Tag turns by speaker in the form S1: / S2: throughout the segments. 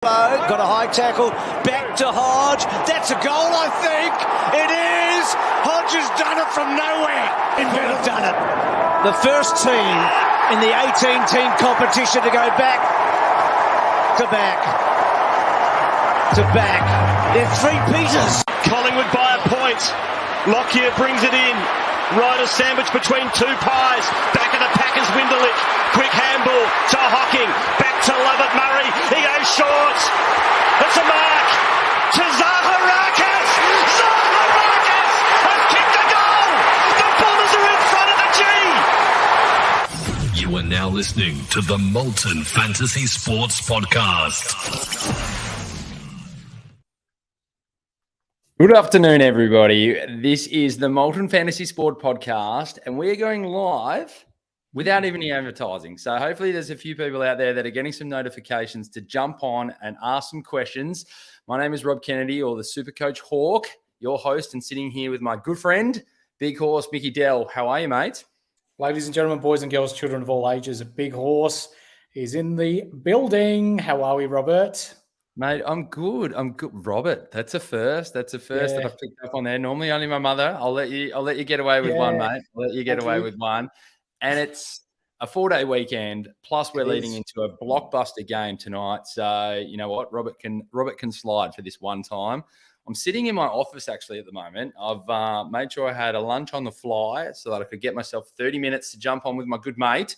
S1: Got a high tackle, back to Hodge. That's a goal, I think. It is. Hodge has done it from nowhere. Inver have done it. The first team in the 18-team competition to go back to back to back. They're three-peaters.
S2: Collingwood by a point. Lockyer brings it in. Ryder sandwich between two pies. Back of the Packers, Winderlich. Quick handball to Hocking. Back to Lovett Murray. He goes short. It's a mark to Zaharakis. Zaharakis has kicked a goal. The Bombers are in front of the G.
S3: You are now listening to the Molten Fantasy Sports Podcast.
S4: Good afternoon, everybody. This is the Molten Fantasy Sport Podcast, and we are going live without even any advertising. So hopefully there's a few people out there that are getting some notifications to jump on and ask some questions. My name is Rob Kennedy, or the Supercoach Hawk, your host, and sitting here with my good friend, Big Horse Mickey Dell. How are you, mate?
S5: Ladies and gentlemen, boys and girls, children of all ages, a Big Horse is in the building. How are we, Robert?
S4: Mate, I'm good. Robert, that's a first. That's a first that I've picked up on there. Normally only my mother. I'll let you get away with one, mate. I'll let you get away with one. And it's a 4-day weekend, plus we're leading into a blockbuster game tonight. So you know what? Robert can slide for this one time. I'm sitting in my office actually at the moment. I've made sure I had a lunch on the fly so that I could get myself 30 minutes to jump on with my good mate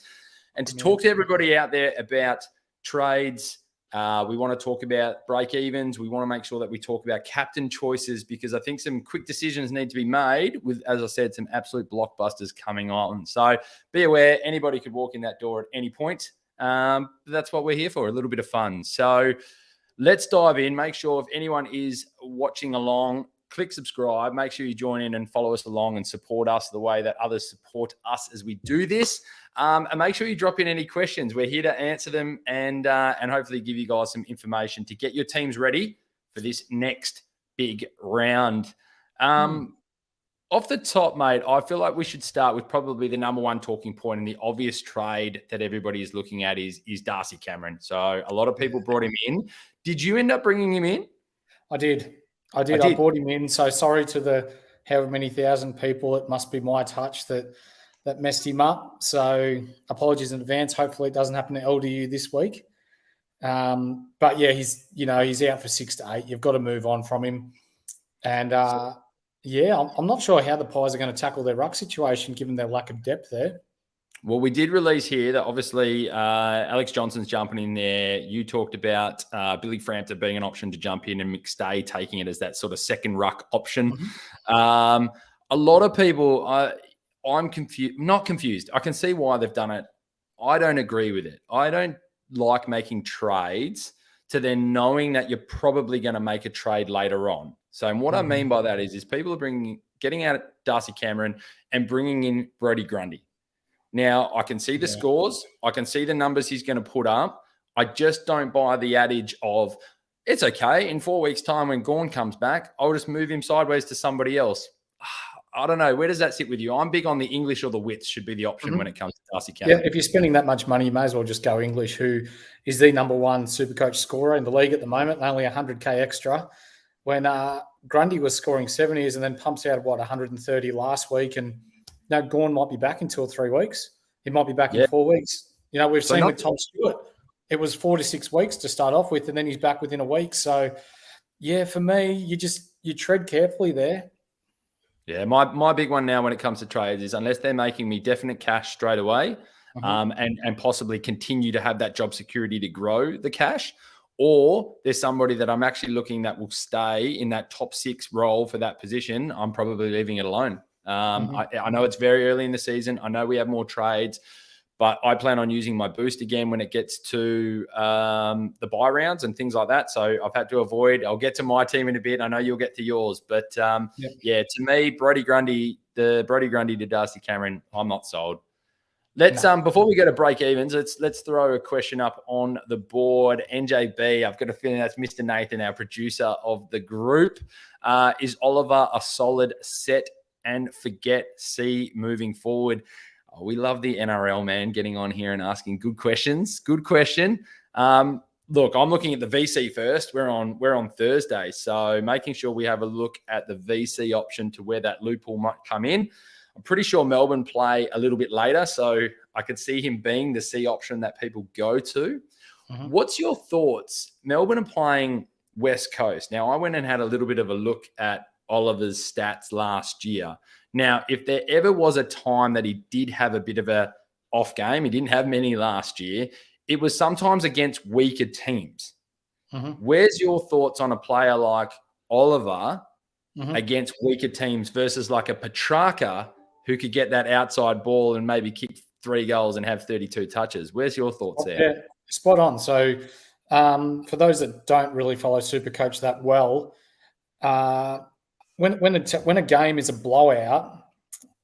S4: and to talk to everybody out there about trades. We want to talk about break-evens. We want to make sure that we talk about captain choices because I think some quick decisions need to be made with, as I said, some absolute blockbusters coming on. So be aware, anybody could walk in that door at any point. That's what we're here for, a little bit of fun. So let's dive in. Make sure if anyone is watching along, click subscribe. Make sure you join in and follow us along and support us the way that others support us as we do this. And make sure you drop in any questions. We're here to answer them and hopefully give you guys some information to get your teams ready for this next big round. Off the top, mate, I feel like we should start with probably the number one talking point and the obvious trade that everybody is looking at is Darcy Cameron. So a lot of people brought him in. Did you end up bringing him in?
S5: I did. I brought him in. So sorry to the however many thousand people. It must be my touch that messed him up. So apologies in advance. Hopefully it doesn't happen to LDU this week. But yeah, he's out for 6 to 8. You've got to move on from him. And I'm not sure how the Pies are going to tackle their ruck situation given their lack of depth there.
S4: Well, we did release here that obviously Alex Johnson's jumping in there. You talked about Billy Frampton being an option to jump in and McStay taking it as that sort of second ruck option. Mm-hmm. A lot of people, I'm confused. Not confused. I can see why they've done it. I don't agree with it. I don't like making trades to then knowing that you're probably going to make a trade later on. So what I mean by that is people are getting out Darcy Cameron and bringing in Brodie Grundy. Now, I can see the scores. I can see the numbers he's going to put up. I just don't buy the adage of, it's okay. In 4 weeks' time when Gawn comes back, I'll just move him sideways to somebody else. I don't know. Where does that sit with you? I'm big on the English or the Wits should be the option when it comes to Darcy Cameron.
S5: Yeah, if you're spending that much money, you may as well just go English, who is the number one Supercoach scorer in the league at the moment, only 100K extra. When Grundy was scoring 70s and then pumps out, 130 last week, and Gawn might be back in 2 or 3 weeks. He might be back in 4 weeks. We've seen with Tom Stewart, it was 4 to 6 weeks to start off with, and then he's back within a week. So, yeah, for me, you tread carefully there.
S4: Yeah, my big one now when it comes to trades is unless they're making me definite cash straight away and possibly continue to have that job security to grow the cash, or there's somebody that I'm actually looking that will stay in that top 6 role for that position, I'm probably leaving it alone. I know it's very early in the season. I know we have more trades, but I plan on using my boost again when it gets to the buy rounds and things like that. So I've had to avoid. I'll get to my team in a bit. I know you'll get to yours, but to me, Brodie Grundy to Darcy Cameron, I'm not sold. Let's before we go to break evens, let's throw a question up on the board. NJB, I've got a feeling that's Mr. Nathan, our producer of the group. Is Oliver a solid set and forget C moving forward? We love the NRL, man, getting on here and asking good questions. Good question. look, I'm looking at the VC first. We're on Thursday, so making sure we have a look at the VC option to where that loophole might come in. I'm pretty sure Melbourne play a little bit later, so I could see him being the C option that people go to. Mm-hmm. What's your thoughts? Melbourne are playing West Coast. Now, I went and had a little bit of a look at Oliver's stats last year. Now, if there ever was a time that he did have a bit of a off game, he didn't have many last year, it was sometimes against weaker teams. Mm-hmm. Where's your thoughts on a player like Oliver against weaker teams versus like a Petrarca who could get that outside ball and maybe kick 3 goals and have 32 touches? Where's your thoughts there?
S5: Yeah, spot on. So for those that don't really follow Supercoach that well, when a game is a blowout,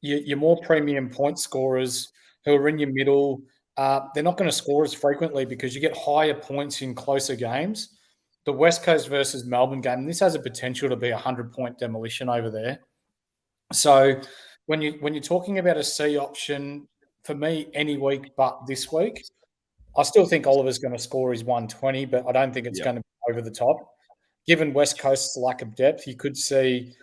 S5: your more premium point scorers who are in your middle, they're not going to score as frequently because you get higher points in closer games. The West Coast versus Melbourne game, this has a potential to be 100-point demolition over there. So when you're talking about a C option, for me, any week but this week, I still think Oliver's going to score his 120, but I don't think it's going to be over the top. Given West Coast's lack of depth, you could see,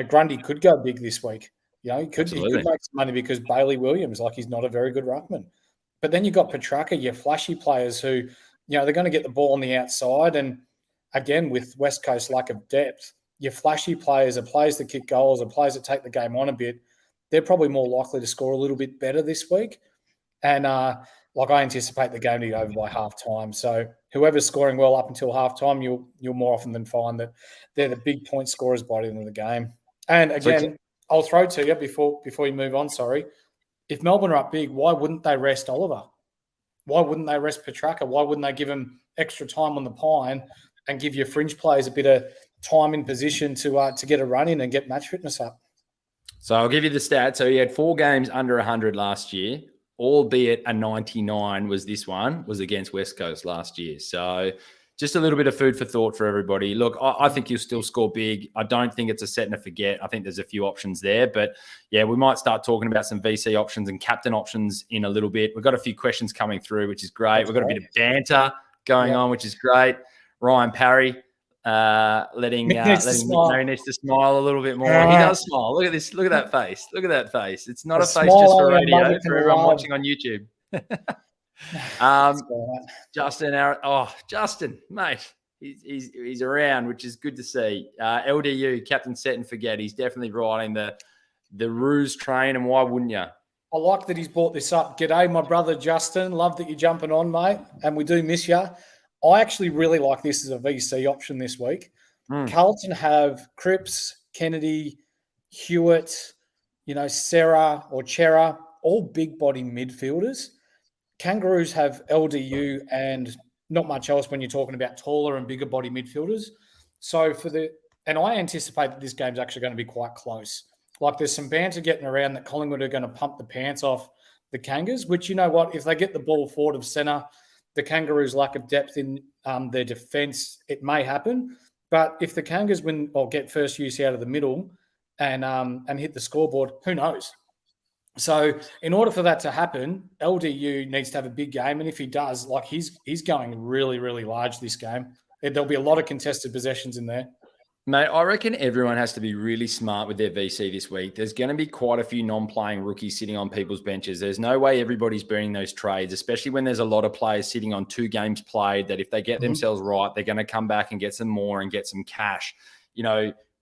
S5: Grundy could go big this week. He could make some money because Bailey Williams, he's not a very good ruckman. But then you've got Petrarca, your flashy players who, they're going to get the ball on the outside. And again, with West Coast lack of depth, your flashy players are players that kick goals, are players that take the game on a bit. They're probably more likely to score a little bit better this week. And I anticipate the game to be over by halftime. So whoever's scoring well up until halftime, you'll more often than find that they're the big point scorers by the end of the game. And again, I'll throw to you before you move on, sorry. If Melbourne are up big, why wouldn't they rest Oliver? Why wouldn't they rest Petrarca? Why wouldn't they give him extra time on the pine and give your fringe players a bit of time in position to get a run in and get match fitness up?
S4: So I'll give you the stats. So he had 4 games under 100 last year, albeit a 99 was against West Coast last year. So just a little bit of food for thought for everybody. Look, I think he'll still score big. I don't think it's a set and a forget. I think there's a few options there. But, yeah, we might start talking about some VC options and captain options in a little bit. We've got a few questions coming through, which is great. We've got a bit of banter going on, which is great. Ryan Parry letting Nick needs to smile a little bit more. He does smile. Look at this. Look at that face. Look at that face. It's not a face just for radio, for everyone watching on YouTube. Justin, mate, he's around, which is good to see. LDU, Captain Set and Forget, he's definitely riding the ruse train, and why wouldn't you?
S5: I like that he's brought this up. G'day, my brother Justin. Love that you're jumping on, mate, and we do miss you. I actually really like this as a VC option this week. Carlton have Cripps, Kennedy, Hewitt, Serra or Chera, all big body midfielders. Kangaroos have LDU and not much else when you're talking about taller and bigger body midfielders. So and I anticipate that this game's actually going to be quite close. There's some banter getting around that Collingwood are going to pump the pants off the Kangas, which, you know what, if they get the ball forward of centre, the Kangaroos' lack of depth in their defence, it may happen. But if the Kangas win or get first use out of the middle and hit the scoreboard, who knows? So in order for that to happen, LDU needs to have a big game. And if he does, he's going really, really large this game. There'll be a lot of contested possessions in there.
S4: Mate, I reckon everyone has to be really smart with their VC this week. There's going to be quite a few non-playing rookies sitting on people's benches. There's no way everybody's burning those trades, especially when there's a lot of players sitting on 2 games played that if they get themselves right, they're going to come back and get some more and get some cash.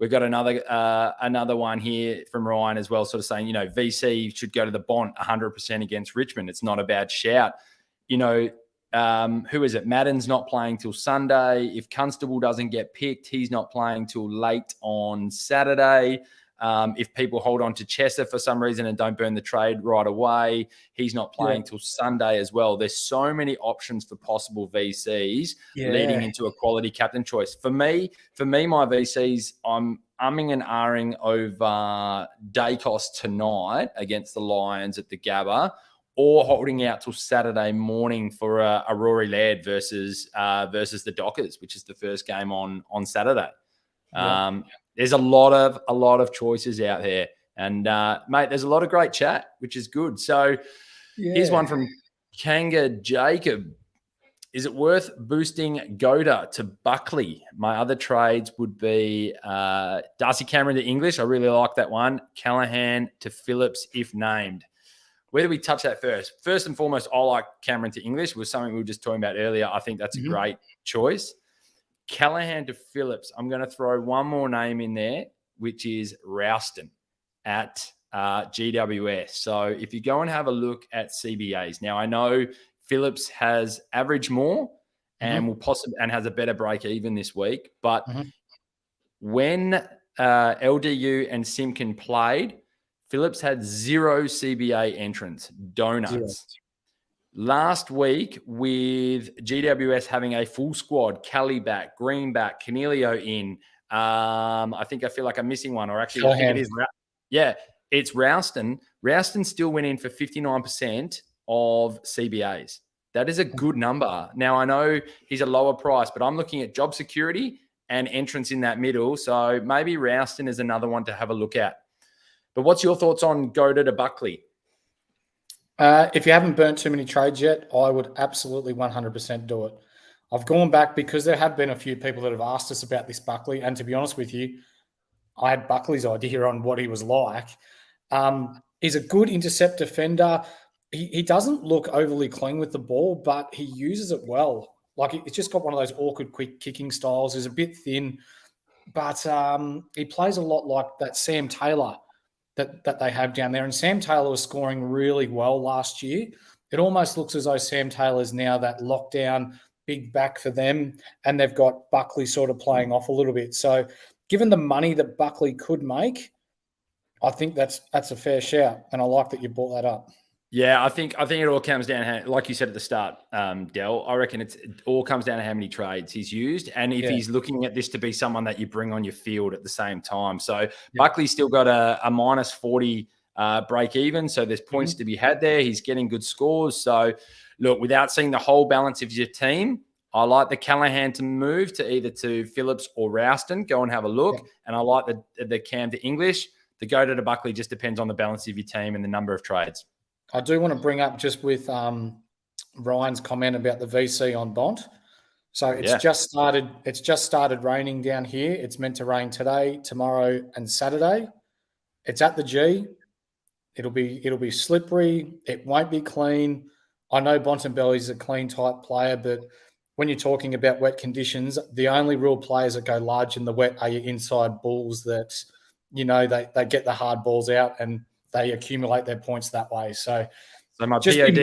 S4: We've got another one here from Ryan as well, sort of saying, VC should go to the Bont 100% against Richmond. It's not a bad shout. Who is it? Madden's not playing till Sunday. If Constable doesn't get picked, he's not playing till late on Saturday. If people hold on to Chesser for some reason and don't burn the trade right away, he's not playing till Sunday as well. There's so many options for possible VCs leading into a quality captain choice. For me, my VCs, I'm umming and ahhing over Dacos tonight against the Lions at the Gabba, or holding out till Saturday morning for a Rory Laird versus the Dockers, which is the first game on Saturday. There's a lot of choices out there, and mate, there's a lot of great chat, which is good. So here's one from Kanga Jacob. Is it worth boosting Goda to Buckley? My other trades would be Darcy Cameron to English. I really like that one. Callahan to Phillips if named. Where do we touch that first? First and foremost, I like Cameron to English. It was something we were just talking about earlier. I think that's a great choice. Callahan to Phillips. I'm going to throw one more name in there, which is Rouston at GWS. So if you go and have a look at CBAs, now I know Phillips has averaged more and will possibly and has a better break even this week. But when LDU and Simpkin played, Phillips had 0 CBA entrants, donuts. 0. Last week, with GWS having a full squad, Kelly back, Green back, Canelio in. I feel like I'm missing one, or actually, I think it is. Yeah, it's Rouston. Rouston still went in for 59% of CBAs. That is a good number. Now, I know he's a lower price, but I'm looking at job security and entrance in that middle. So maybe Rouston is another one to have a look at. But what's your thoughts on Goda to Buckley?
S5: If you haven't burnt too many trades yet, I would absolutely 100% do it. I've gone back because there have been a few people that have asked us about this Buckley. And to be honest with you, I had Buckley's idea on what he was like. He's a good intercept defender. He doesn't look overly clean with the ball, but he uses it well. Like, it's just got one of those awkward, quick kicking styles. He's a bit thin, but he plays a lot like that Sam Taylor that they have down there. And Sam Taylor was scoring really well last year. It almost looks as though Sam Taylor's now that lockdown big back for them, and they've got Buckley sort of playing off a little bit. So given the money that Buckley could make, I think that's a fair shout, and I like that you brought that up.
S4: Yeah, I think it all comes down, like you said at the start, Del. I reckon it all comes down to how many trades he's used, and if he's looking at this to be someone that you bring on your field at the same time. So Buckley's still got a minus 40 break even, so there's points to be had there. He's getting good scores. So look, without seeing the whole balance of your team, I like the Callahan to move to either to Phillips or Rouston. Go and have a look, and I like the Cam to English. The Goda to Buckley just depends on the balance of your team and the number of trades.
S5: I do want to bring up just with Ryan's comment about the VC on Bont. So it's just started. It's just started raining down here. It's meant to rain today, tomorrow, and Saturday. It's at the G. It'll be slippery. It won't be clean. I know Bontempelli's a clean type player, but when you're talking about wet conditions, the only real players that go large in the wet are your inside bulls that, they get the hard balls out and they accumulate their points that way. So
S4: my POD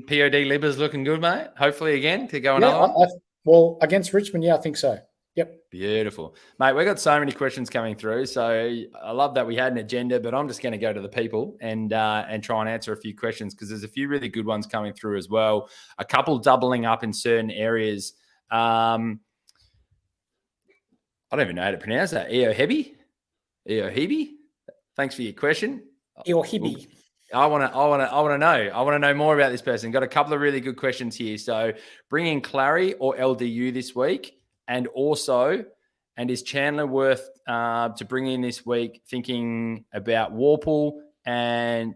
S4: Libbers looking good, mate. Hopefully again to go another one.
S5: Well, against Richmond, I think so. Yep.
S4: Beautiful. Mate, we've got so many questions coming through. So I love that we had an agenda, but I'm just going to go to the people and try and answer a few questions because there's a few really good ones coming through as well. A couple doubling up in certain areas. I don't even know how to pronounce that. Eohebe? Thanks for your question.
S5: Eohebe.
S4: I want to know. I want to know more about this person. Got a couple of really good questions here. So bring in Clary or LDU this week. And also, is Chandler worth to bring in this week, thinking about Warple and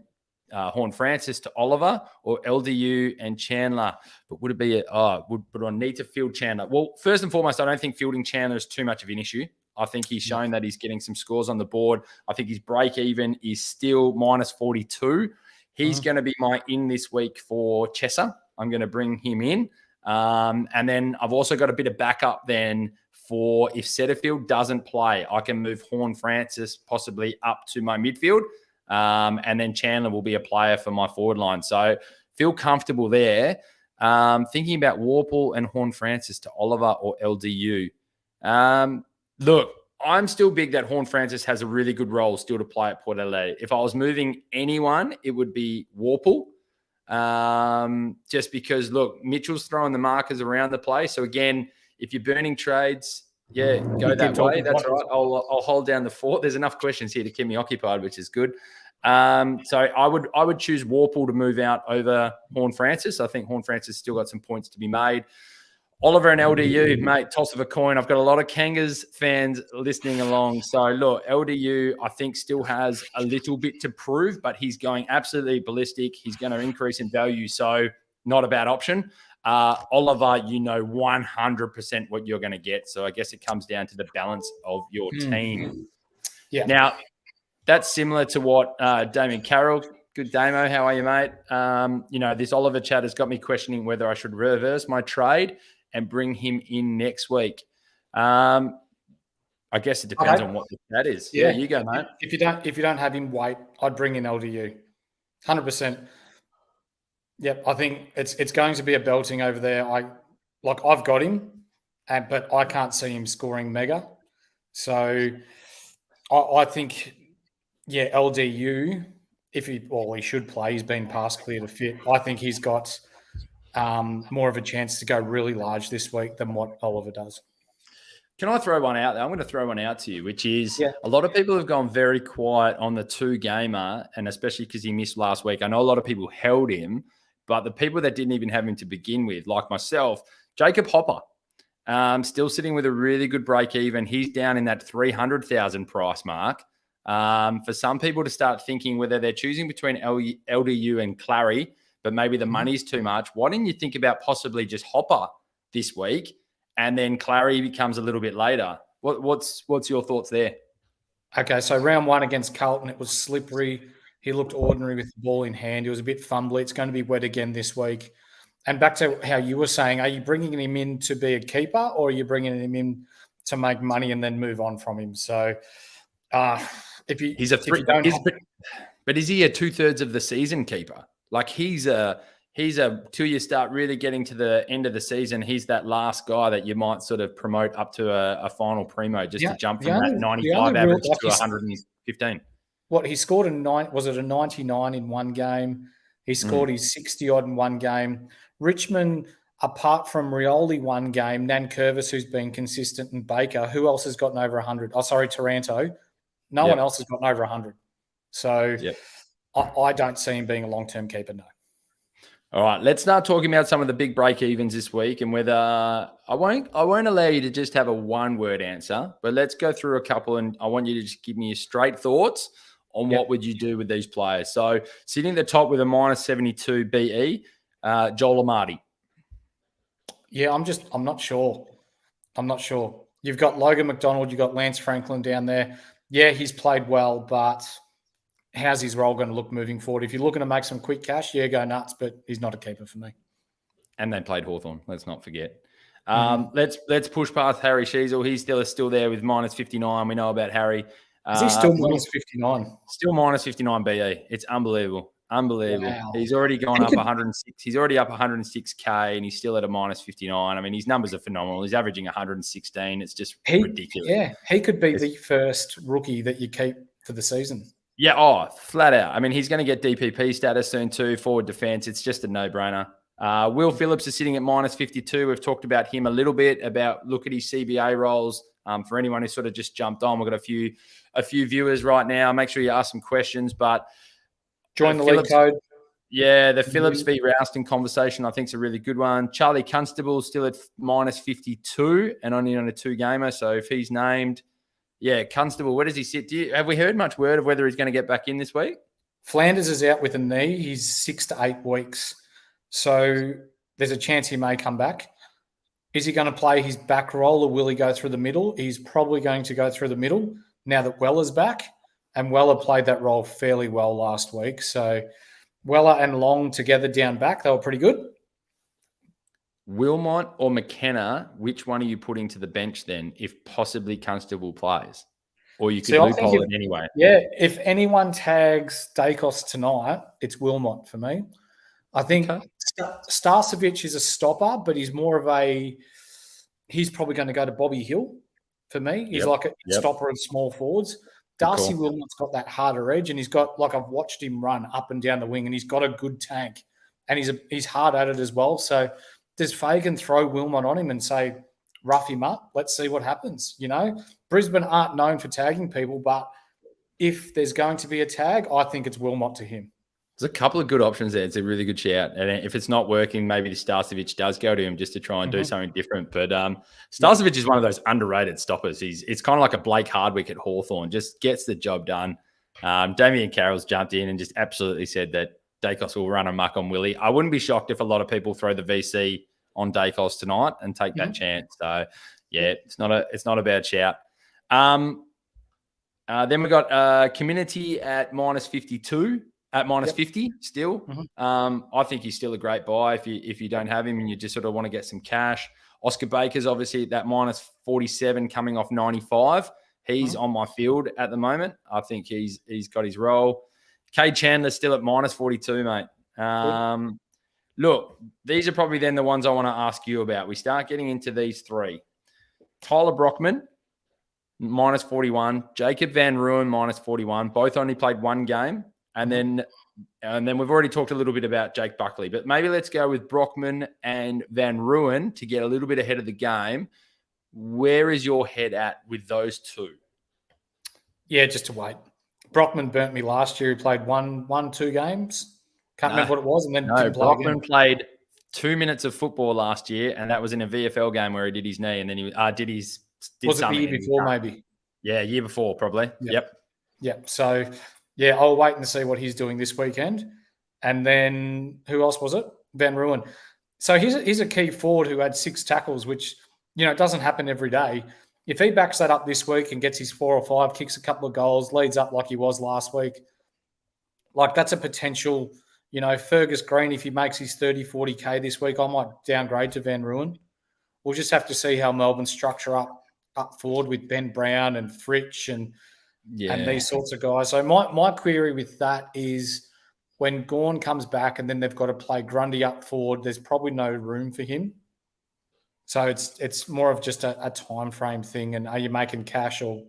S4: Horn Francis to Oliver, or LDU and Chandler? But would it be would I need to field Chandler? Well, first and foremost, I don't think fielding Chandler is too much of an issue. I think he's shown that he's getting some scores on the board. I think his break even is still minus 42. He's going to be my in this week for Chesser. I'm going to bring him in. And then I've also got a bit of backup then for if Setterfield doesn't play, I can move Horn Francis possibly up to my midfield. And then Chandler will be a player for my forward line. So feel comfortable there. Thinking about Warple and Horn Francis to Oliver or LDU. Look, I'm still big that Horn Francis has a really good role still to play at Port Adelaide. If I was moving anyone, it would be Warple. Just because, look, Mitchell's throwing the markers around the place. So, again, if you're burning trades, go that way. That's right. I'll hold down the fort. There's enough questions here to keep me occupied, which is good. So I would choose Warple to move out over Horn Francis. I think Horn Francis still got some points to be made. Oliver and LDU, mate, toss of a coin. I've got a lot of Kangas fans listening along. So, look, LDU, I think, still has a little bit to prove, but he's going absolutely ballistic. He's going to increase in value, so not a bad option. Oliver, 100% what you're going to get. So I guess it comes down to the balance of your team.
S5: Yeah.
S4: Now, that's similar to what Damien Carroll. Good Damo, how are you, mate? This Oliver chat has got me questioning whether I should reverse my trade and bring him in next week. I guess it depends on what the chat is. Yeah, you go, mate.
S5: If you don't have him, wait. I'd bring in LDU, 100%. Yep, I think it's going to be a belting over there. I've got him, but I can't see him scoring mega. So I think, LDU. He should play. He's been pass clear to fit. I think he's got more of a chance to go really large this week than what Oliver does.
S4: Can I throw one out there? I'm going to throw one out to you, which is a lot of people have gone very quiet on the 2-gamer, and especially because he missed last week. I know a lot of people held him, but the people that didn't even have him to begin with, like myself, Jacob Hopper, still sitting with a really good break even. He's down in that 300,000 price mark. For some people to start thinking whether they're choosing between LDU and Clary, but maybe the money's too much, why didn't you think about possibly just Hopper this week? And then Clary becomes a little bit later. What's your thoughts there?
S5: Okay, so round 1 against Carlton, it was slippery. He looked ordinary with the ball in hand. He was a bit fumbly. It's going to be wet again this week. And back to how you were saying, are you bringing him in to be a keeper, or are you bringing him in to make money and then move on from him? So but is he a
S4: 2/3 of the season keeper? Like he's till you start really getting to the end of the season, he's that last guy that you might sort of promote up to a final primo just to jump from that 95 average to 115.
S5: What he scored a 99 in one game? He scored his 60 odd in one game. Richmond, apart from Rioli one game, Nankervis, who's been consistent, and Baker, who else has gotten over 100? Oh, sorry, Taranto. No one else has gotten over 100. So I don't see him being a long-term keeper, no.
S4: All right, let's start talking about some of the big break-evens this week, and whether I won't allow you to just have a one-word answer, but let's go through a couple, and I want you to just give me your straight thoughts on what would you do with these players. So sitting at the top with a -72 BE, Joel Amati.
S5: Yeah, I'm not sure. You've got Logan McDonald, you've got Lance Franklin down there. Yeah, he's played well, but how's his role going to look moving forward? If you're looking to make some quick cash, go nuts, but he's not a keeper for me.
S4: And they played Hawthorn, let's not forget. Let's push past Harry Sheasel. He's still there with -59. We know about Harry.
S5: Is he still -59?
S4: Still -59 BE. It's unbelievable.
S5: Wow.
S4: He's already gone up 106. He's already up 106K, and he's still at a -59. I mean, his numbers are phenomenal. He's averaging 116. It's just ridiculous.
S5: Yeah, he could be the first rookie that you keep for the season.
S4: Yeah, flat out. I mean, he's going to get DPP status soon too, forward defense. It's just a no-brainer. Will Phillips is sitting at -52. We've talked about him a little bit, about look at his CBA roles. For anyone who sort of just jumped on, we've got a few viewers right now. Make sure you ask some questions, but
S5: join the league code.
S4: Yeah, the Phillips v. Rouston conversation I think is a really good one. Charlie Constable still at -52 and only on a 2-gamer. So if he's named, Constable, where does he sit? Have we heard much word of whether he's going to get back in this week?
S5: Flanders is out with a knee. He's 6 to 8 weeks. So there's a chance he may come back. Is he going to play his back role, or will he go through the middle? He's probably going to go through the middle now that Weller's back. And Weller played that role fairly well last week. So Weller and Long together down back, they were pretty good.
S4: Wilmot or McKenna, which one are you putting to the bench then, if possibly Constable plays? Or you could loophole it anyway.
S5: Yeah, if anyone tags Dacos tonight, it's Wilmot for me. I think Starcevic is a stopper, but he's more of he's probably going to go to Bobby Hill for me. He's like a stopper and small forwards. Darcy Wilmot's got that harder edge, and he's got, I've watched him run up and down the wing, and he's got a good tank, and he's hard at it as well. So does Fagan throw Wilmot on him and say, rough him up? Let's see what happens. Brisbane aren't known for tagging people, but if there's going to be a tag, I think it's Wilmot to him.
S4: There's a couple of good options there. It's a really good shout. And if it's not working, maybe the Starcevic does go to him just to try and do something different. But Starcevic is one of those underrated stoppers. It's kind of like a Blake Hardwick at Hawthorn, just gets the job done. Damien Carroll's jumped in and just absolutely said that Dacos will run amok on Willie. I wouldn't be shocked if a lot of people throw the VC on Dacos tonight and take that chance. So, yeah, it's not a bad shout. Then we got Community at -52, at -50 still. I think he's still a great buy if you don't have him and you just sort of want to get some cash. Oscar Baker's obviously at that -47 coming off 95. He's on my field at the moment. I think he's got his role. Cade Chandler's still at -42, mate. Look, these are probably then the ones I want to ask you about. We start getting into these three. Tyler Brockman, -41. Jacob Van Ruin, -41. Both only played one game. And then we've already talked a little bit about Jake Buckley. But maybe let's go with Brockman and Van Ruin to get a little bit ahead of the game. Where is your head at with those two?
S5: Yeah, just to wait. Brockman burnt me last year. He played 2 games. Can't remember what it was. And then didn't play
S4: Brockman
S5: again.
S4: played 2 minutes of football last year, and that was in a VFL game where he did his knee, and then he did
S5: Was it the year before, maybe?
S4: Yeah, year before, probably. Yep.
S5: So, yeah, I'll wait and see what he's doing this weekend. And then who else was it? Van Ruin. So he's a key forward who had 6 tackles, which, it doesn't happen every day. If he backs that up this week and gets his 4 or 5, kicks a couple of goals, leads up like he was last week, like that's a potential, Fergus Green, if he makes his 30, 40K this week, I might downgrade to Van Ruin. We'll just have to see how Melbourne structure up forward with Ben Brown and Fritsch and these sorts of guys. So my query with that is when Gawn comes back and then they've got to play Grundy up forward, there's probably no room for him. So it's more of just a time frame thing. And are you making cash or,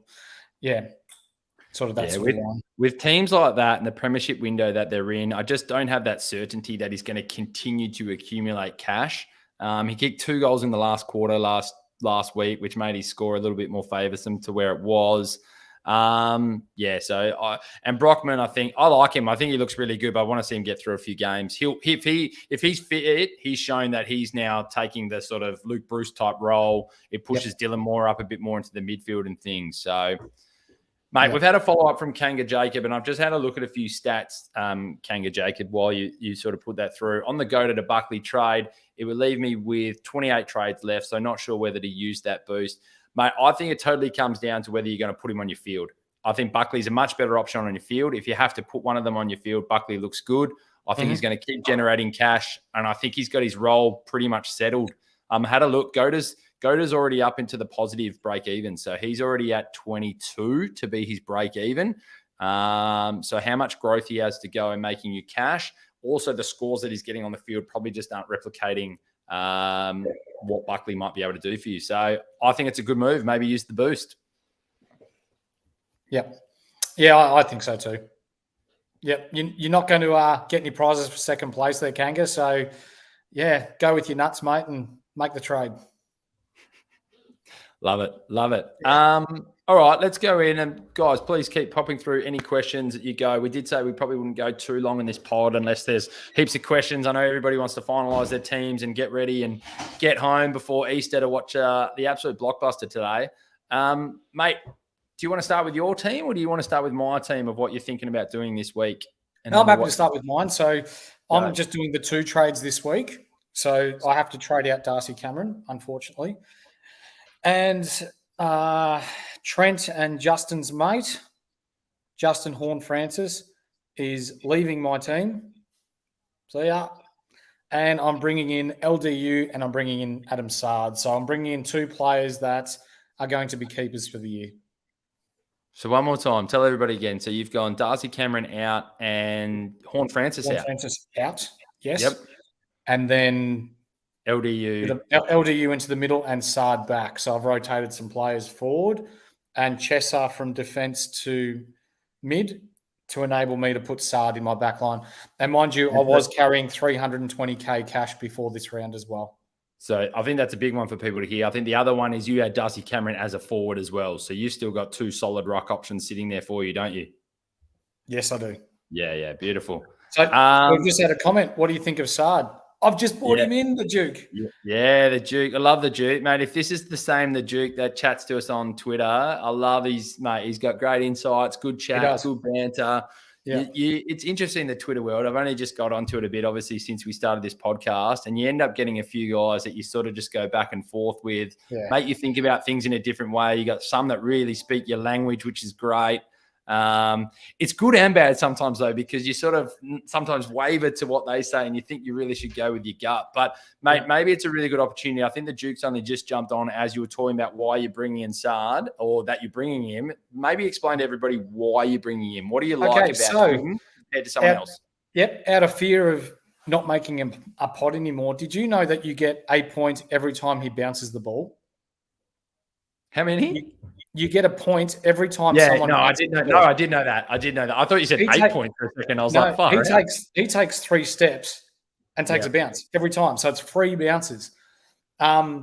S5: sort of that sort of one.
S4: With teams like that and the premiership window that they're in, I just don't have that certainty that he's going to continue to accumulate cash. He kicked 2 goals in the last quarter last week, which made his score a little bit more favoursome to where it was. And Brockman, I think I like him. I think he looks really good, but I want to see him get through a few games. If he's fit, he's shown that he's now taking the sort of Luke Bruce type role. It pushes Dylan Moore up a bit more into the midfield and things. So, mate, we've had a follow-up from Kanga Jacob, and I've just had a look at a few stats, Kanga Jacob, while you sort of put that through. On the go to the Buckley trade, it would leave me with 28 trades left, so not sure whether to use that boost. Mate, I think it totally comes down to whether you're going to put him on your field. I think Buckley's a much better option on your field. If you have to put one of them on your field, Buckley looks good. I think he's going to keep generating cash, and I think he's got his role pretty much settled. Had a look. Goda's already up into the positive break-even, so he's already at 22 to be his break-even. So how much growth he has to go in making you cash. Also, the scores that he's getting on the field probably just aren't replicating what Buckley might be able to do for you. So I think it's a good move. Maybe use the boost.
S5: Yep. Yeah, I think so too. Yep. You're not going to get any prizes for second place there, Kanga. So, yeah, go with your nuts, mate, and make the trade.
S4: Love it. All right, let's go in. And, guys, please keep popping through any questions that you go. We did say we probably wouldn't go too long in this pod unless there's heaps of questions. I know everybody wants to finalise their teams and get ready and get home before Easter to watch the absolute blockbuster today. Mate, do you want to start with your team or do you want to start with my team of what you're thinking about doing this week?
S5: No, I'm happy to start with mine. So I'm just doing the 2 trades this week. So I have to trade out Darcy Cameron, unfortunately. And Trent and Justin's mate, Justin Horn-Francis, is leaving my team. So, yeah. And I'm bringing in LDU and I'm bringing in Adam Sard. So I'm bringing in 2 players that are going to be keepers for the year.
S4: So one more time, tell everybody again. So you've gone Darcy Cameron out and Horn-Francis out.
S5: Horn-Francis out, yes.
S4: Yep.
S5: And then LDU into the middle and Sard back. So I've rotated some players forward and Chesser from defence to mid to enable me to put Sard in my back line. And mind you, I was carrying 320K cash before this round as well.
S4: So I think that's a big one for people to hear. I think the other one is you had Darcy Cameron as a forward as well. So you've still got 2 solid ruck options sitting there for you, don't you?
S5: Yes, I do.
S4: Yeah, beautiful.
S5: So we've just had a comment. What do you think of Sard? I've just brought him in, the Duke.
S4: Yeah, the Duke. I love the Duke, mate. If this is the same, the Duke that chats to us on Twitter, I love mate. He's got great insights, good chat, good banter.
S5: Yeah.
S4: It's interesting, the Twitter world. I've only just got onto it a bit, obviously, since we started this podcast, and you end up getting a few guys that you sort of just go back and forth with, make you think about things in a different way. You got some that really speak your language, which is great. It's good and bad sometimes, though, because you sort of sometimes waver to what they say and you think you really should go with your gut. But, mate, maybe it's a really good opportunity. I think the Duke's only just jumped on as you were talking about why you're bringing in Saad, or that you're bringing him. Maybe explain to everybody why you're bringing him. What do you like about him compared to someone else?
S5: Yep, out of fear of not making him a pod anymore, did you know that you get a point every time he bounces the ball?
S4: How many?
S5: You get a point every time someone.
S4: I did know that. I did know that. I thought you said 8 points for a second. I was like, far.
S5: He takes 3 steps and takes a bounce every time. So it's 3 bounces. I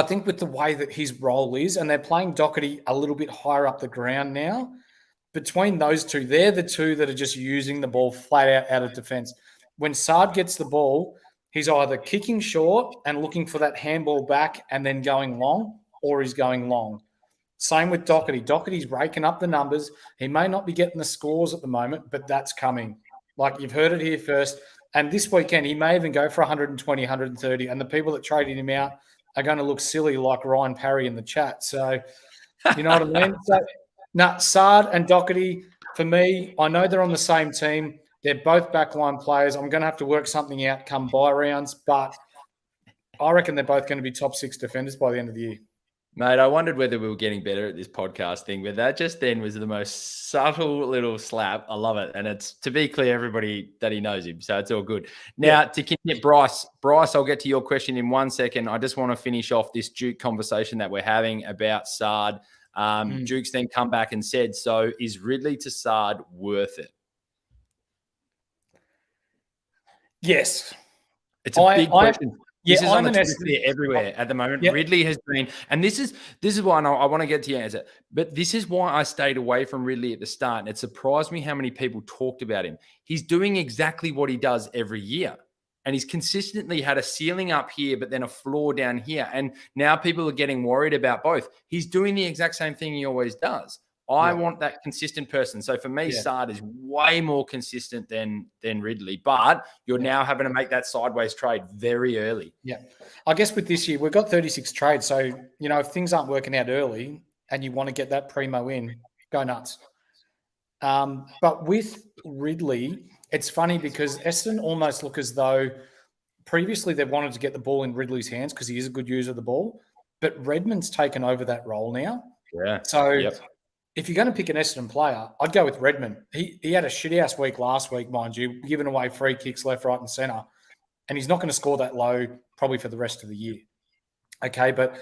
S5: think with the way that his role is, and they're playing Doherty a little bit higher up the ground now, between those two, they're the two that are just using the ball flat out of defense. When Saad gets the ball, he's either kicking short and looking for that handball back and then going long, or he's going long. Same with Doherty. Doherty's raking up the numbers. He may not be getting the scores at the moment, but that's coming. Like, you've heard it here first. And this weekend, he may even go for 120, 130. And the people that traded him out are going to look silly like Ryan Parry in the chat. So, you know what I mean? So, Saad and Doherty, for me, I know they're on the same team. They're both backline players. I'm going to have to work something out come bye rounds, but I reckon they're both going to be top 6 defenders by the end of the year.
S4: Mate, I wondered whether we were getting better at this podcast thing, but that just then was the most subtle little slap. I love it. And it's, to be clear, everybody that he knows him. So it's all good. Now, to continue, Bryce, I'll get to your question in 1 second. I just want to finish off this Duke conversation that we're having about Saad. Duke's then come back and said, so is Ridley to Saad worth it?
S5: Yes.
S4: It's a big question. This is
S5: I'm
S4: on the Twitter everywhere at the moment. Yep. Ridley has been, and this is why I want to get to your answer, but this is why I stayed away from Ridley at the start. And it surprised me how many people talked about him. He's doing exactly what he does every year. And he's consistently had a ceiling up here, but then a floor down here. And now people are getting worried about both. He's doing the exact same thing he always does. I want that consistent person. So for me, Saad is way more consistent than Ridley. But you're now having to make that sideways trade very early. Yeah.
S5: I guess with this year, we've got 36 trades. So, you know, if things aren't working out early and you want to get that primo in, go nuts. But with Ridley, it's funny because Essendon almost look as though previously they wanted to get the ball in Ridley's hands because he is a good user of the ball. But Redmond's taken over that role now.
S4: Yeah.
S5: So if you're going to pick an Essendon player, I'd go with Redmond. He had a shitty-ass week last week, mind you, giving away free kicks left, right, and centre. And he's not going to score that low probably for the rest of the year. Okay, but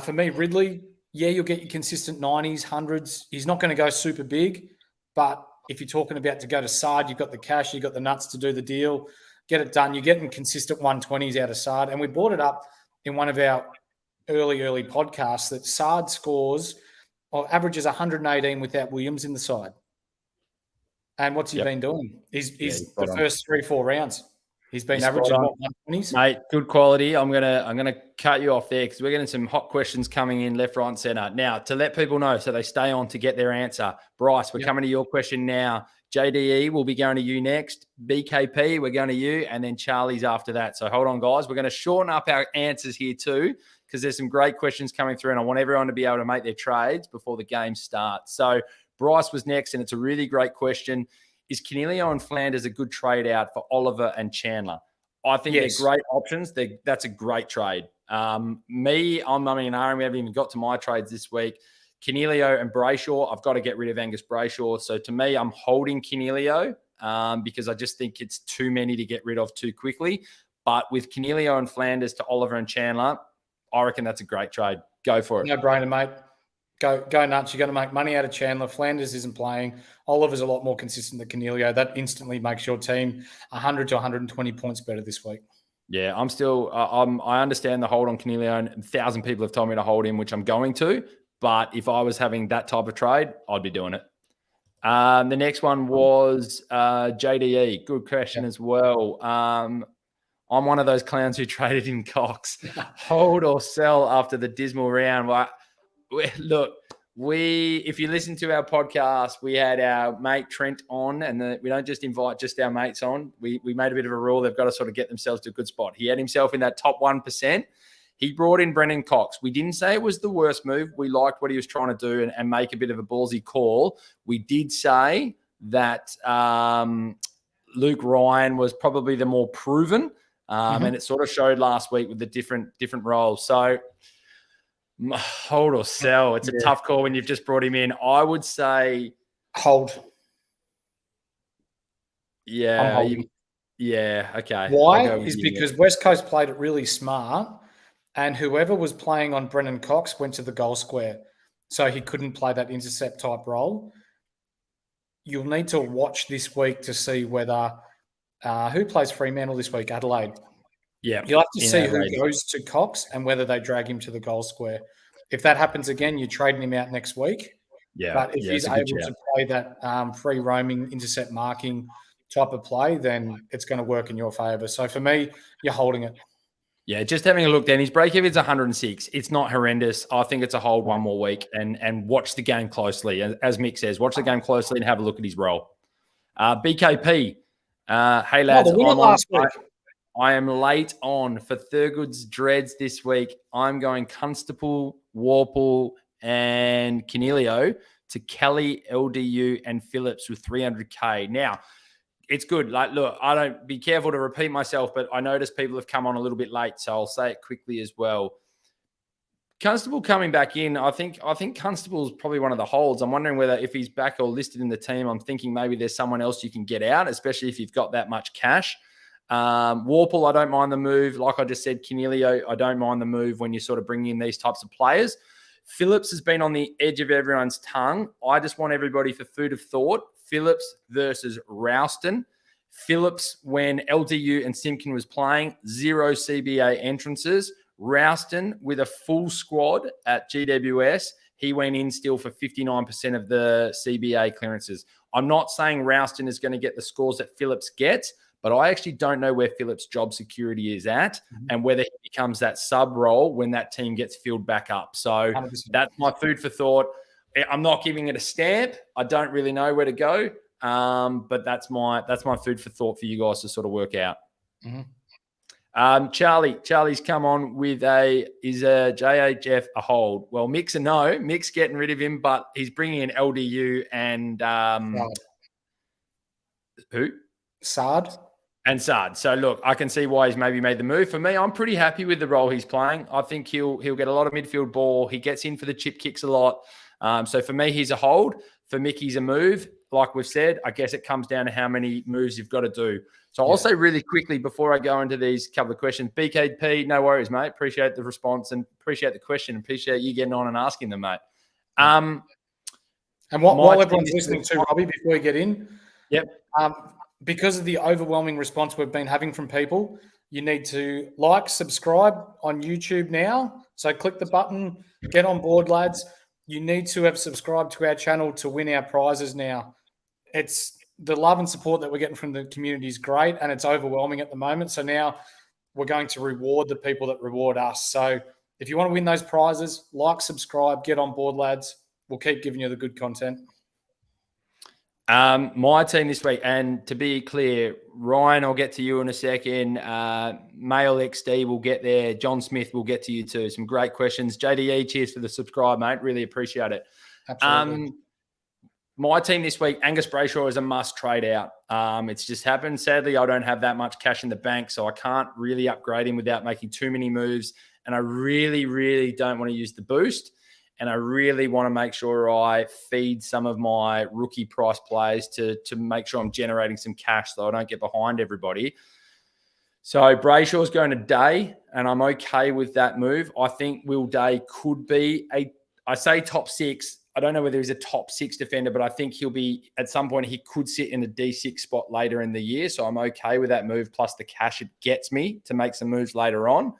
S5: for me, Ridley, you'll get your consistent 90s, 100s. He's not going to go super big, but if you're talking about to go to Saad, you've got the cash, you've got the nuts to do the deal, get it done. You're getting consistent 120s out of Saad. And we brought it up in one of our early podcasts that Saad scores or averages 118 without Williams in the side. And what's he been doing? He's the first 3-4 rounds. He's been averaging 120s.
S4: Mate, good quality. I'm gonna cut you off there because we're getting some hot questions coming in left, right, and centre. Now, to let people know so they stay on to get their answer. Bryce, we're coming to your question now. JDE will be going to you next. BKP, we're going to you, and then Charlie's after that. So hold on, guys. We're going to shorten up our answers here too, because there's some great questions coming through, and I want everyone to be able to make their trades before the game starts. So Bryce was next, and it's a really great question. Is Canelio and Flanders a good trade out for Oliver and Chandler? I think they're great options. That's a great trade. I'm we haven't even got to my trades this week. Canelio and Brayshaw, I've got to get rid of Angus Brayshaw. So to me, I'm holding Canelio because I just think it's too many to get rid of too quickly. But with Canelio and Flanders to Oliver and Chandler, I reckon that's a great trade. Go for it.
S5: No brainer, mate. Go nuts. You're going to make money out of Chandler. Flanders isn't playing. Oliver's a lot more consistent than Canelio. That instantly makes your team 100 to 120 points better this week.
S4: Yeah, I'm still I understand the hold on Canelio, and 1,000 people have told me to hold him, which I'm going to. But if I was having that type of trade, I'd be doing it. The next one was JDE. Good question as well. I'm one of those clowns who traded in Cox. Hold or sell after the dismal round. Look, if you listen to our podcast, we had our mate Trent on, and we don't just invite just our mates on. We made a bit of a rule. They've got to sort of get themselves to a good spot. He had himself in that top 1%. He brought in Brendan Cox. We didn't say it was the worst move. We liked what he was trying to do and make a bit of a ballsy call. We did say that Luke Ryan was probably the more proven, and it sort of showed last week with the different roles. So hold or sell. It's a tough call when you've just brought him in. I would say
S5: hold.
S4: Yeah.
S5: I'm holding.
S4: Okay.
S5: Why? Is because West Coast played it really smart, and whoever was playing on Brendan Cox went to the goal square, so he couldn't play that intercept type role. You'll need to watch this week to see whether who plays Fremantle this week? Adelaide.
S4: Yeah.
S5: You'll have to see who goes to Cox and whether they drag him to the goal square. If that happens again, you're trading him out next week.
S4: Yeah.
S5: But if he's able to play that free roaming, intercept marking type of play, then it's going to work in your favour. So for me, you're holding it.
S4: Yeah, just having a look then. His break-even's 106. It's not horrendous. I think it's a hold one more week and watch the game closely. As Mick says, watch the game closely and have a look at his role. BKP. Hey, lads. I am late on for Thurgood's Dreads this week. I'm going Constable, Warple, and Canelio to Kelly, LDU, and Phillips with 300K. Now, it's good. Like, look, I don't be careful to repeat myself, but I noticed people have come on a little bit late, so I'll say it quickly as well. Constable coming back in, I think Constable is probably one of the holds. I'm wondering whether if he's back or listed in the team, I'm thinking maybe there's someone else you can get out, especially if you've got that much cash. Warple, I don't mind the move. Like I just said, Canelio, I don't mind the move when you're sort of bringing in these types of players. Phillips has been on the edge of everyone's tongue. I just want everybody for food of thought. Phillips versus Rouston. Phillips, when LDU and Simpkin was playing, 0 CBA entrances. Rouston with a full squad at GWS. He went in still for 59% of the CBA clearances. I'm not saying Rouston is going to get the scores that Phillips gets, but I actually don't know where Phillips' job security is at and whether he becomes that sub role when that team gets filled back up. So 100%. That's my food for thought. I'm not giving it a stamp. I don't really know where to go, but that's my food for thought for you guys to sort of work out. Charlie's come on with is a JHF a hold? Well, Mick's a no. Mick's getting rid of him, but he's bringing in LDU and who?
S5: Sard.
S4: And Sard. So, look, I can see why he's maybe made the move. For me, I'm pretty happy with the role he's playing. I think he'll get a lot of midfield ball. He gets in for the chip kicks a lot. So, for me, he's a hold. For Mickey's a move. Like we've said, I guess it comes down to how many moves you've got to do. So, I'll say really quickly before I go into these couple of questions. BKP, no worries, mate. Appreciate the response and appreciate the question. Appreciate you getting on and asking them, mate.
S5: And while everyone's listening to Robbie, before we get in, because of the overwhelming response we've been having from people, you need to subscribe on YouTube now. So click the button, get on board, lads. You need to have subscribed to our channel to win our prizes now. It's the love and support that we're getting from the community is great, and it's overwhelming at the moment. So now we're going to reward the people that reward us. So if you want to win those prizes, subscribe, get on board, lads. We'll keep giving you the good content.
S4: My team this week, and to be clear, Ryan, I'll get to you in a second. Male XD will get there. John Smith will get to you too. Some great questions. JDE, cheers for the subscribe, mate. Really appreciate it.
S5: Absolutely.
S4: My team this week, Angus Brayshaw is a must trade out. It's just happened. Sadly, I don't have that much cash in the bank, so I can't really upgrade him without making too many moves. And I really, really don't want to use the boost. And I really want to make sure I feed some of my rookie price players to make sure I'm generating some cash so I don't get behind everybody. So Brayshaw's going to Day, and I'm okay with that move. I think Will Day could be I say top 6. I don't know whether he's a top 6 defender, but I think he'll be, at some point, he could sit in a D6 spot later in the year. So I'm okay with that move, plus the cash it gets me to make some moves later on.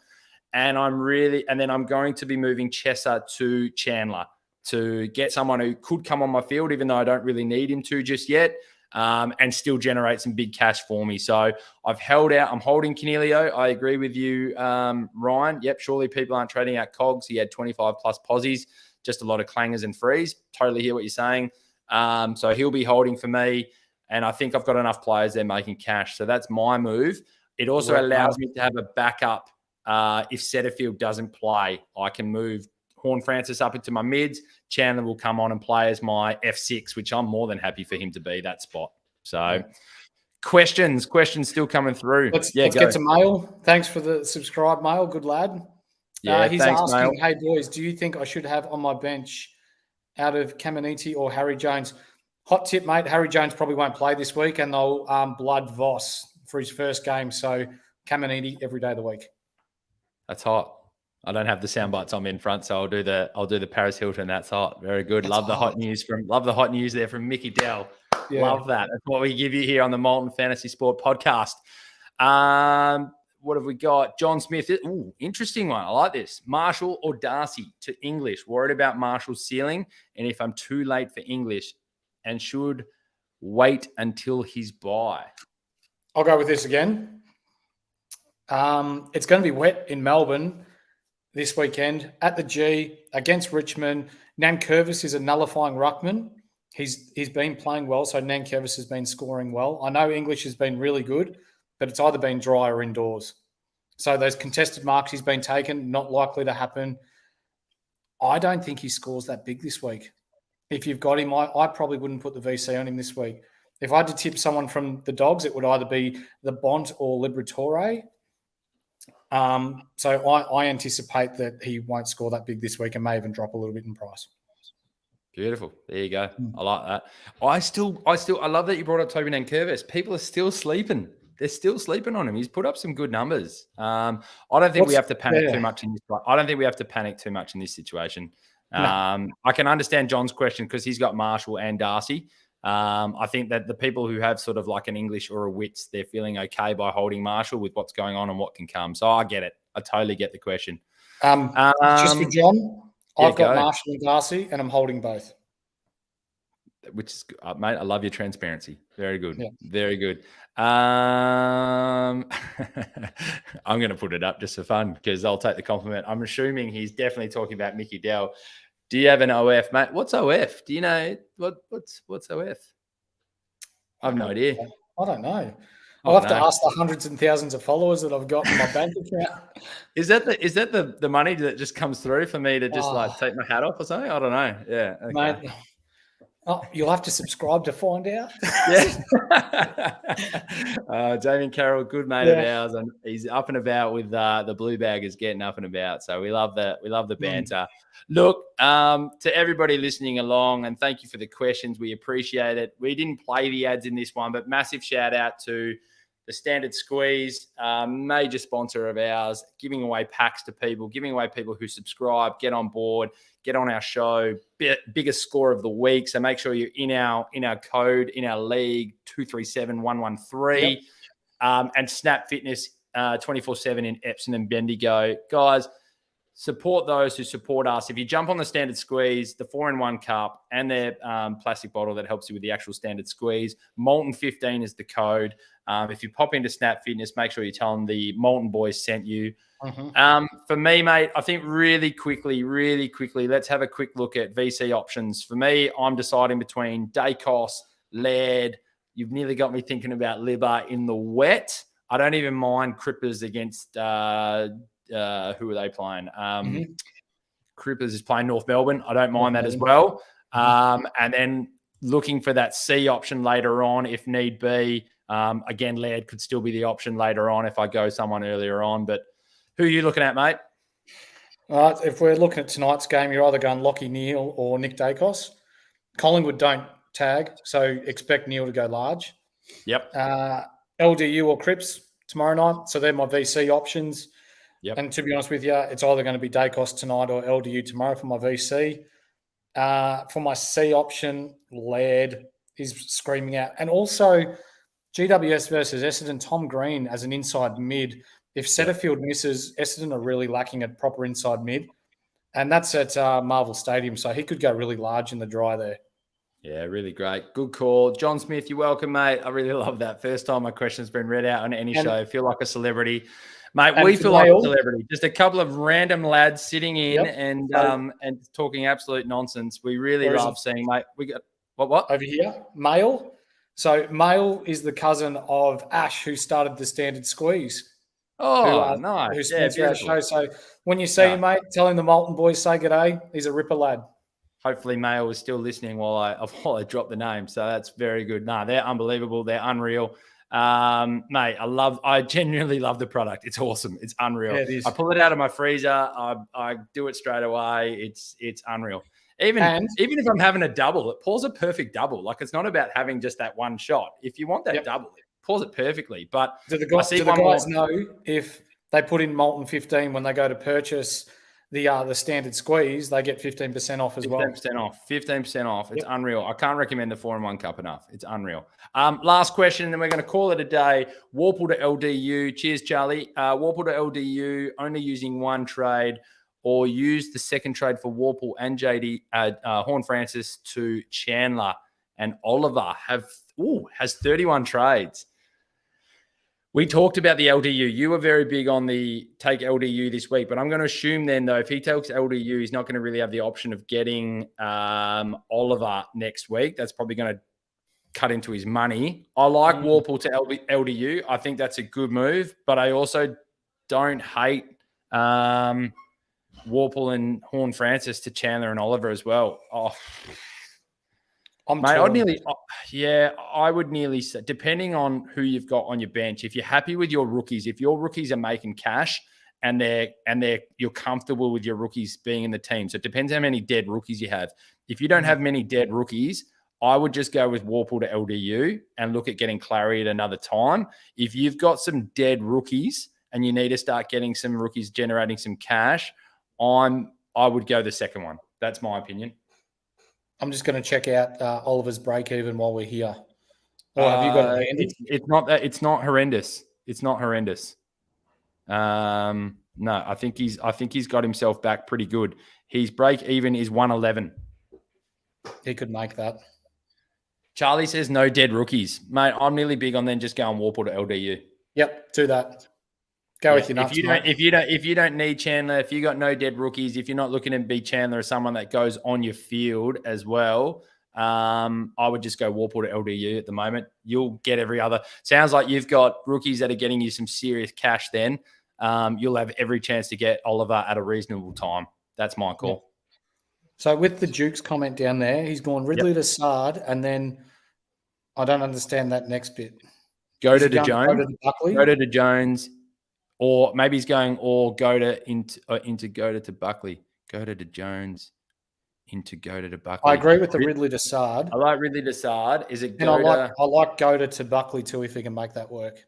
S4: And then I'm going to be moving Chesser to Chandler to get someone who could come on my field, even though I don't really need him to just yet, and still generate some big cash for me. So I've held out. I'm holding Canelio. I agree with you, Ryan. Yep, surely people aren't trading out Cogs. He had 25 plus posies. just a lot of clangers and frees. Totally hear what you're saying. So he'll be holding for me. And I think I've got enough players there making cash. So that's my move. It also allows me to have a backup if Setterfield doesn't play. I can move Horn Francis up into my mids. Chandler will come on and play as my F6, which I'm more than happy for him to be that spot. So questions still coming through.
S5: Let's get to Mail. Thanks for the subscribe, Mail. Good lad. He's asking, Mail. Hey, boys, do you think I should have on my bench out of Caminiti or Harry Jones? Hot tip, mate. Harry Jones probably won't play this week, and they'll blood Voss for his first game. So Caminiti every day of the week.
S4: That's hot. I don't have the sound bites on me in front, so I'll do the Paris Hilton. That's hot. Very good. Love the hot news there from Mickey Dell. Yeah. Love that. That's what we give you here on the Molten Fantasy Sport podcast. What have we got? John Smith. Ooh, interesting one. I like this. Marshall or Darcy to English. Worried about Marshall's ceiling, and if I'm too late for English, and should wait until his bye.
S5: I'll go with this again. It's going to be wet in Melbourne this weekend at the G against Richmond. Nankervis is a nullifying ruckman. He's been playing well, so Nankervis has been scoring well. I know English has been really good, but it's either been dry or indoors. So those contested marks he's been taken, not likely to happen. I don't think he scores that big this week. If you've got him, I probably wouldn't put the VC on him this week. If I had to tip someone from the Dogs, it would either be the Bont or Liberatore. So I anticipate that he won't score that big this week and may even drop a little bit in price.
S4: Beautiful. There you go. I like that. I love that you brought up Toby Nankervis. People are still sleeping. They're still sleeping on him. He's put up some good numbers. I don't think we have to panic too much in this. I don't think we have to panic too much in this situation. No. I can understand John's question because he's got Marshall and Darcy. I think that the people who have sort of like an English or a Wits, they're feeling okay by holding Marshall with what's going on and what can come. So I get it. I totally get the question.
S5: Just for John, I've got Marshall and Darcy, and I'm holding both.
S4: Which is, mate, I love your transparency. Very good. Yeah. Very good. I'm going to put it up just for fun because I'll take the compliment. I'm assuming he's definitely talking about Mickey Dell. Do you have an OF, mate? What's OF? Do you know what's OF? I have no idea.
S5: I don't know. I'll have to ask the hundreds and thousands of followers that I've got in my bank account.
S4: Is that the money that just comes through for me to just like take my hat off or something? I don't know. Yeah. Okay.
S5: Mate. Oh, you'll have to subscribe to find out.
S4: Yeah. Damien Carroll, good mate of ours, and he's up and about with the Blue Baggers getting up and about. So we love that. We love the banter. Look, to everybody listening along, and thank you for the questions. We appreciate it. We didn't play the ads in this one, but massive shout out to the Standard Squeeze, major sponsor of ours, giving away packs to people, giving away people who subscribe, get on board, get on our show, biggest score of the week. So make sure you're in our code, in our league, 237113, and Snap Fitness 24/7 in Epsom and Bendigo. Guys, support those who support us. If you jump on the Standard Squeeze, the 4-in-1 cup, and their plastic bottle that helps you with the actual Standard Squeeze, Molten15 is the code. If you pop into Snap Fitness, make sure you tell them the Molten Boys sent you. For me, mate, I think really quickly, let's have a quick look at VC options. For me, I'm deciding between Dacos, Laird. You've nearly got me thinking about Libba in the wet. I don't even mind Crippers against who are they playing? Crippers is playing North Melbourne. I don't mind that as well. And then looking for that C option later on if need be. Again, Laird could still be the option later on if I go someone earlier on. But who are you looking at, mate?
S5: All right, if we're looking at tonight's game, you're either going Lockie Neal or Nick Dacos. Collingwood don't tag, so expect Neal to go large.
S4: Yep.
S5: LDU or Cripps tomorrow night. So they're my VC options.
S4: Yep.
S5: And to be honest with you, it's either going to be Dacos tonight or LDU tomorrow for my VC. For my C option, Laird is screaming out. And also GWS versus Essendon, Tom Green as an inside mid. If Setterfield misses, Essendon are really lacking at proper inside mid. And that's at Marvel Stadium, so he could go really large in the dry there.
S4: Yeah, really great. Good call. John Smith, you're welcome, mate. I really love that. First time my question's been read out on any show. I feel like a celebrity. Mate,
S5: And
S4: we
S5: for
S4: feel like a
S5: male-
S4: celebrity. Just a couple of random lads sitting in
S5: Yep.
S4: and talking absolute nonsense. We really
S5: Whereas-
S4: love seeing, mate. We got what?
S5: over here, male. So male is the cousin of Ash, who started the Standard Squeeze.
S4: Oh,
S5: who
S4: nice. Yeah,
S5: sponsor our
S4: beautiful.
S5: show. So when you see him, mate, tell him the Molten Boys say good day. He's a ripper lad.
S4: Hopefully Mail is still listening while I drop the name. So that's very good. No, they're unbelievable. They're unreal. Mate, I genuinely love the product. It's awesome. It's unreal.
S5: Yeah, it is.
S4: I pull it out of my freezer. I do it straight away. It's unreal. Even if I'm having a double, it pours a perfect double. Like, it's not about having just that one shot. If you want that double, it pours it perfectly. But
S5: do the guys know if they put in Molten 15 when they go to purchase the Standard Squeeze, they get 15% off as well.
S4: 15% off. 15% off. It's unreal. I can't recommend the 4-in-1 cup enough. It's unreal. Last question, and then we're going to call it a day. Warple to LDU. Cheers, Charlie. Warple to LDU, only using one trade, or use the second trade for Warple and JD Horn Francis to Chandler and Oliver has 31 trades. We talked about the LDU. You were very big on the take LDU this week, but I'm going to assume then, though, if he takes LDU, he's not going to really have the option of getting Oliver next week. That's probably going to cut into his money. I like Warple to LDU. I think that's a good move, but I also don't hate Warple and Horn Francis to Chandler and Oliver as well. Oh, mate, I would nearly say, depending on who you've got on your bench, if you're happy with your rookies, if your rookies are making cash and you're comfortable with your rookies being in the team. So it depends how many dead rookies you have. If you don't have many dead rookies, I would just go with Warple to LDU and look at getting Clary at another time. If you've got some dead rookies and you need to start getting some rookies generating some cash, I would go the second one. That's my opinion.
S5: I'm just going to check out Oliver's break even while we're here. Or have you got it handy?
S4: It's not horrendous. It's not horrendous. No, I think he's got himself back pretty good. His break even is 111.
S5: He could make that.
S4: Charlie says no dead rookies, mate. I'm really big on then just going Warple to LDU.
S5: Yep, do that. Go with your nuts.
S4: If you don't need Chandler, if you got no dead rookies, if you're not looking to be Chandler as someone that goes on your field as well, I would just go Warple to LDU at the moment. You'll get every other. Sounds like you've got rookies that are getting you some serious cash. Then you'll have every chance to get Oliver at a reasonable time. That's my call.
S5: Yeah. So with the Duke's comment down there, he's gone Ridley to Sard, and then I don't understand that next bit.
S4: Go to Jones. Or maybe he's going go to Buckley. Go to Jones into go to Buckley.
S5: I agree with the Ridley to Sard.
S4: I like Ridley to Sard. Is it?
S5: And I like go to Buckley too if he can make that work.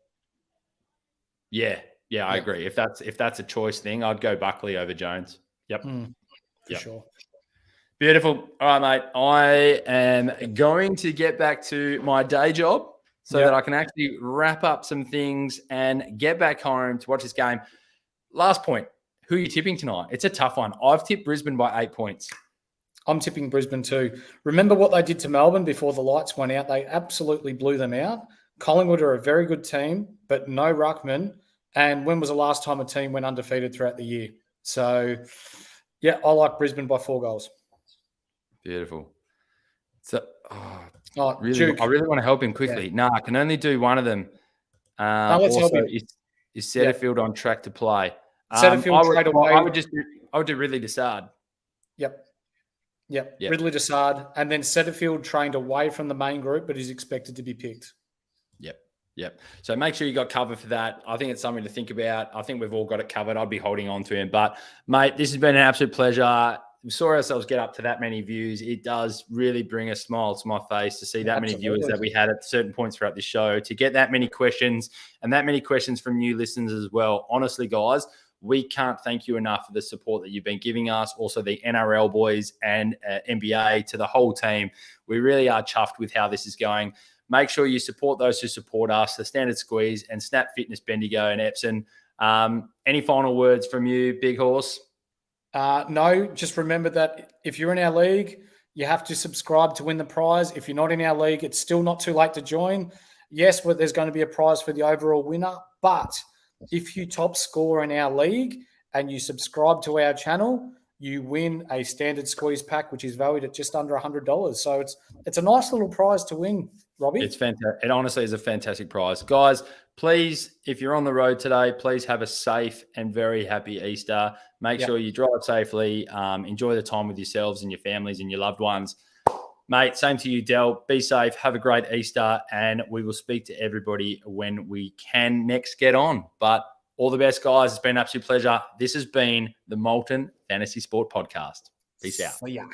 S4: Yeah, I agree. If that's a choice thing, I'd go Buckley over Jones. Yep,
S5: for sure.
S4: Beautiful. All right, mate. I am going to get back to my day job, so that I can actually wrap up some things and get back home to watch this game. Last point, who are you tipping tonight? It's a tough one. I've tipped Brisbane by 8 points.
S5: I'm tipping Brisbane too. Remember what they did to Melbourne before the lights went out? They absolutely blew them out. Collingwood are a very good team, but no ruckman. And when was the last time a team went undefeated throughout the year? So, I like Brisbane by 4 goals.
S4: Beautiful. So, I really want to help him quickly.
S5: Yeah.
S4: No, I can only do one of them.
S5: Let's help him.
S4: Is Setterfield on track to play?
S5: Setterfield trade away.
S4: I would do Ridley to Sard.
S5: Yep. Ridley to Sard. And then Setterfield trained away from the main group, but is expected to be picked.
S4: Yep. So make sure you got cover for that. I think it's something to think about. I think we've all got it covered. I'd be holding on to him. But, mate, this has been an absolute pleasure. We saw ourselves get up to that many views. It does really bring a smile to my face to see that many viewers that we had at certain points throughout the show, to get that many questions and that many questions from new listeners as well. Honestly, guys, we can't thank you enough for the support that you've been giving us. Also, the NRL boys and NBA, to the whole team. We really are chuffed with how this is going. Make sure you support those who support us, the Standard Squeeze and Snap Fitness, Bendigo and Epsom. Any final words from you, Big Horse?
S5: No, just remember that if you're in our league, you have to subscribe to win the prize. If you're not in our league, it's still not too late to join. Yes, there's going to be a prize for the overall winner, but if you top score in our league and you subscribe to our channel, you win a standard squeeze pack, which is valued at just under $100. So it's a nice little prize to win, Robbie.
S4: It's fantastic. It honestly is a fantastic prize. Guys, please, if you're on the road today, please have a safe and very happy Easter. Make sure you drive safely. Enjoy the time with yourselves and your families and your loved ones. Mate, same to you, Del. Be safe. Have a great Easter, and we will speak to everybody when we can next get on. But all the best, guys. It's been an absolute pleasure. This has been the Molten Fantasy Sport Podcast. Peace out.
S5: See ya.